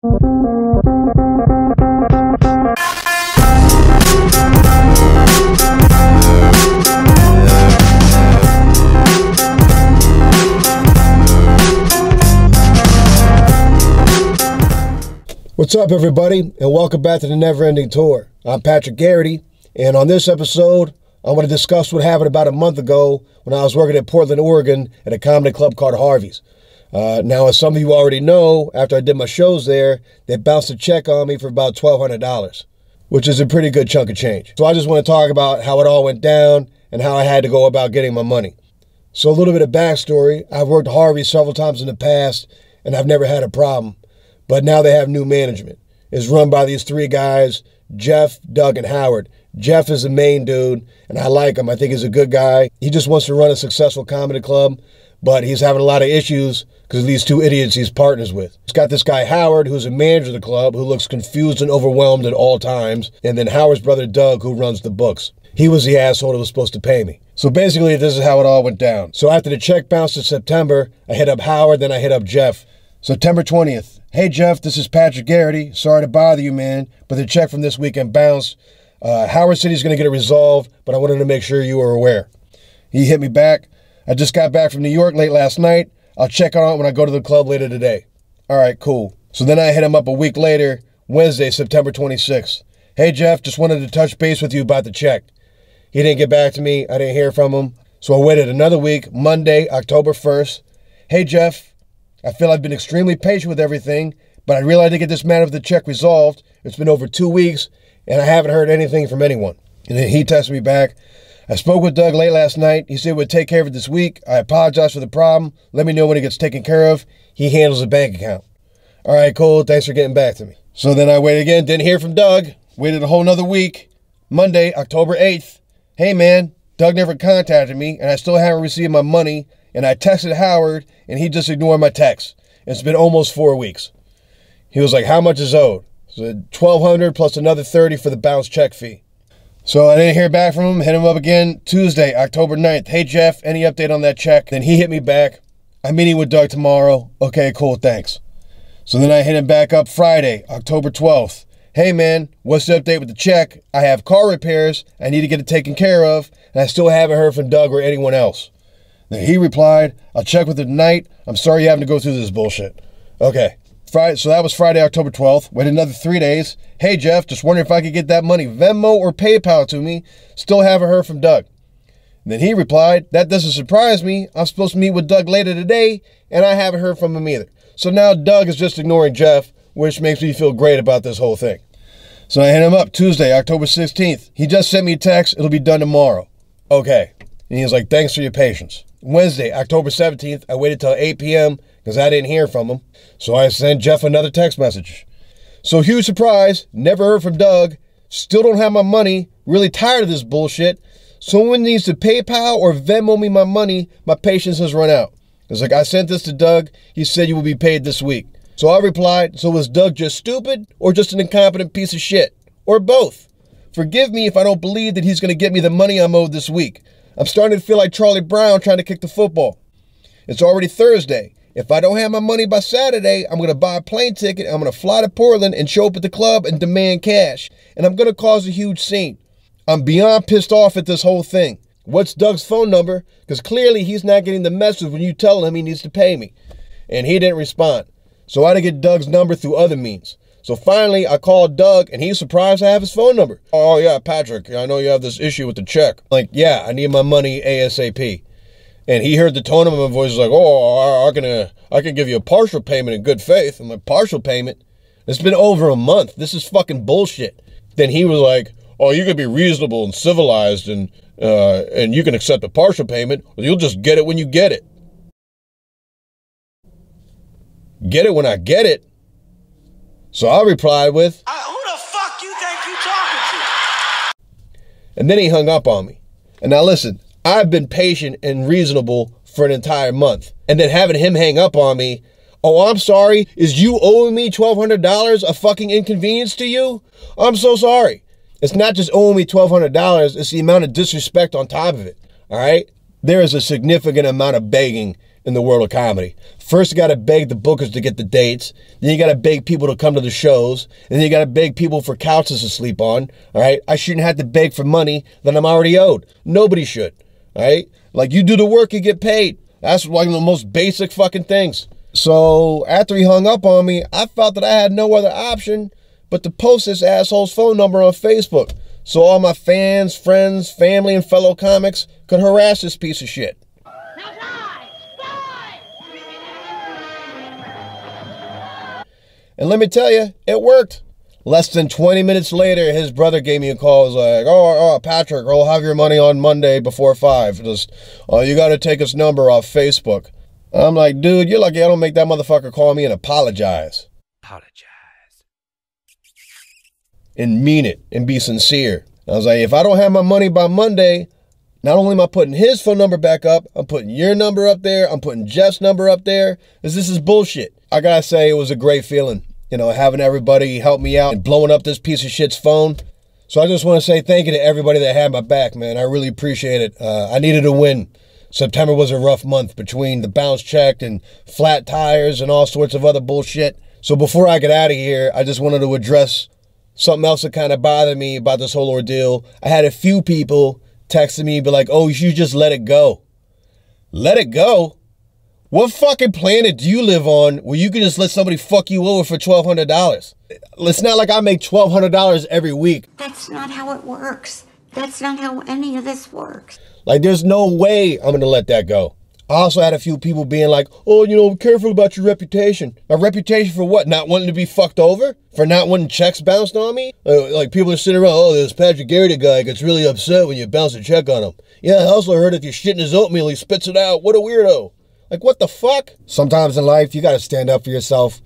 What's up, everybody, and welcome back to the Never Ending Tour. I'm Patrick Garrity, and on this episode, I'm going to discuss what happened about a month ago when I was working in Portland, Oregon at a comedy club called Harvey's. Now, as some of you already know, after I did my shows there, they bounced a check on me for about $1,200, which is a pretty good chunk of change. So I just want to talk about how it all went down and how I had to go about getting my money. So a little bit of backstory. I've worked at Harvey's several times in the past, and I've never had a problem. But now they have new management. It's run by these three guys, Jeff, Doug, and Howard. Jeff is the main dude, and I like him. I think he's a good guy. He just wants to run a successful comedy club, but he's having a lot of issues because of these two idiots he's partners with. He's got this guy, Howard, who's a manager of the club, who looks confused and overwhelmed at all times, and then Howard's brother, Doug, who runs the books. He was the asshole that was supposed to pay me. So basically, this is how it all went down. So after the check bounced in September, I hit up Howard, then I hit up Jeff. September 20th. Hey, Jeff, this is Patrick Garrity. Sorry to bother you, man, but the check from this weekend bounced. Howard said he's going to get it resolved, but I wanted to make sure you were aware. He hit me back. I just got back from New York late last night. I'll check on it when I go to the club later today. All right, cool. So then I hit him up a week later, Wednesday, September 26th. Hey, Jeff, just wanted to touch base with you about the check. He didn't get back to me. I didn't hear from him. So I waited another week, Monday, October 1st. Hey, Jeff. I feel I've been extremely patient with everything, but I really like to get this matter of the check resolved. It's been over 2 weeks, and I haven't heard anything from anyone. And then he texted me back. I spoke with Doug late last night. He said we'd take care of it this week. I apologize for the problem. Let me know when it gets taken care of. He handles the bank account. All right, cool. Thanks for getting back to me. So then I waited again. Didn't hear from Doug. Waited a whole nother week. Monday, October 8th. Hey, man. Doug never contacted me, and I still haven't received my money. And I texted Howard, and he just ignored my text. It's been almost 4 weeks. He was like, how much is owed? So $1,200 plus another $30 for the bounce check fee. So I didn't hear back from him. Hit him up again Tuesday, October 9th. Hey, Jeff, any update on that check? Then he hit me back. I'm meeting with Doug tomorrow. Okay, cool, thanks. So then I hit him back up Friday, October 12th. Hey, man, what's the update with the check? I have car repairs. I need to get it taken care of. And I still haven't heard from Doug or anyone else. Then he replied, I'll check with him tonight. I'm sorry you're having to go through this bullshit. Okay. So that was Friday, October 12th. Waited another 3 days. Hey, Jeff, just wondering if I could get that money Venmo or PayPal to me. Still haven't heard from Doug. And then he replied, that doesn't surprise me. I'm supposed to meet with Doug later today, and I haven't heard from him either. So now Doug is just ignoring Jeff, which makes me feel great about this whole thing. So I hit him up Tuesday, October 16th. He just sent me a text. It'll be done tomorrow. Okay. And he was like, thanks for your patience. Wednesday, October 17th, I waited till 8 p.m. because I didn't hear from him. So I sent Jeff another text message. So huge surprise, never heard from Doug, still don't have my money, really tired of this bullshit. Someone needs to PayPal or Venmo me my money, my patience has run out. It's like, I sent this to Doug, he said you will be paid this week. So I replied, so was Doug just stupid or just an incompetent piece of shit? Or both? Forgive me if I don't believe that he's going to get me the money I'm owed this week. I'm starting to feel like Charlie Brown trying to kick the football. It's already Thursday. If I don't have my money by Saturday, I'm going to buy a plane ticket, I'm going to fly to Portland and show up at the club and demand cash. And I'm going to cause a huge scene. I'm beyond pissed off at this whole thing. What's Doug's phone number? Because clearly he's not getting the message when you tell him he needs to pay me. And he didn't respond. So I had to get Doug's number through other means. So finally, I called Doug, and he's surprised I have his phone number. Oh, yeah, Patrick, I know you have this issue with the check. Like, yeah, I need my money ASAP. And he heard the tone of my voice. He's like, oh, I can give you a partial payment in good faith. I'm like, partial payment? It's been over a month. This is fucking bullshit. Then he was like, oh, you can be reasonable and civilized, and you can accept a partial payment. Well, you'll just get it when you get it. Get it when I get it? So I replied with, who the fuck you think you talking to? And then he hung up on me. And now listen, I've been patient and reasonable for an entire month. And then having him hang up on me, oh, I'm sorry, is you owing me $1,200 a fucking inconvenience to you? I'm so sorry. It's not just owing me $1,200, it's the amount of disrespect on top of it, all right? There is a significant amount of begging in the world of comedy. First, you got to beg the bookers to get the dates. Then you got to beg people to come to the shows. And then you got to beg people for couches to sleep on. All right. I shouldn't have to beg for money that I'm already owed. Nobody should. All right. Like, you do the work, you get paid. That's one of the most basic fucking things. So after he hung up on me, I felt that I had no other option but to post this asshole's phone number on Facebook, so all my fans, friends, family, and fellow comics could harass this piece of shit. And let me tell you, it worked. Less than 20 minutes later, his brother gave me a call. He was like, oh, Patrick, we'll have your money on Monday before 5. You got to take his number off Facebook. I'm like, dude, you're lucky I don't make that motherfucker call me and apologize. And mean it and be sincere. I was like, if I don't have my money by Monday, not only am I putting his phone number back up, I'm putting your number up there, I'm putting Jeff's number up there, because this is bullshit. I gotta say, it was a great feeling, you know, having everybody help me out and blowing up this piece of shit's phone. So I just want to say thank you to everybody that had my back, man. I really appreciate it. I needed a win. September was a rough month between the bounce check and flat tires and all sorts of other bullshit. So before I get out of here, I just wanted to address something else that kind of bothered me about this whole ordeal. I had a few people texting me, but like, oh, you should just let it go. Let it go? What fucking planet do you live on where you can just let somebody fuck you over for $1,200? It's not like I make $1,200 every week. That's not how it works. That's not how any of this works. Like, there's no way I'm going to let that go. I also had a few people being like, oh, you know, be careful about your reputation. My reputation for what? Not wanting to be fucked over? For not wanting checks bounced on me? Like, people are sitting around, oh, this Patrick Garrity guy gets really upset when you bounce a check on him. Yeah, I also heard if you're shitting his oatmeal, he spits it out. What a weirdo. Like, what the fuck? Sometimes in life, you got to stand up for yourself.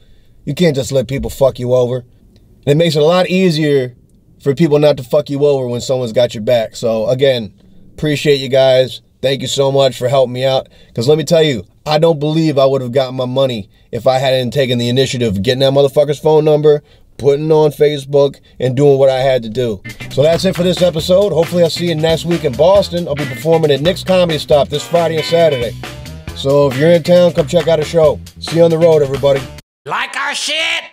You can't just let people fuck you over. And it makes it a lot easier for people not to fuck you over when someone's got your back. So, again, appreciate you guys. Thank you so much for helping me out. Because let me tell you, I don't believe I would have gotten my money if I hadn't taken the initiative of getting that motherfucker's phone number, putting it on Facebook, and doing what I had to do. So that's it for this episode. Hopefully I'll see you next week in Boston. I'll be performing at Nick's Comedy Stop this Friday and Saturday. So if you're in town, come check out a show. See you on the road, everybody. Like our shit?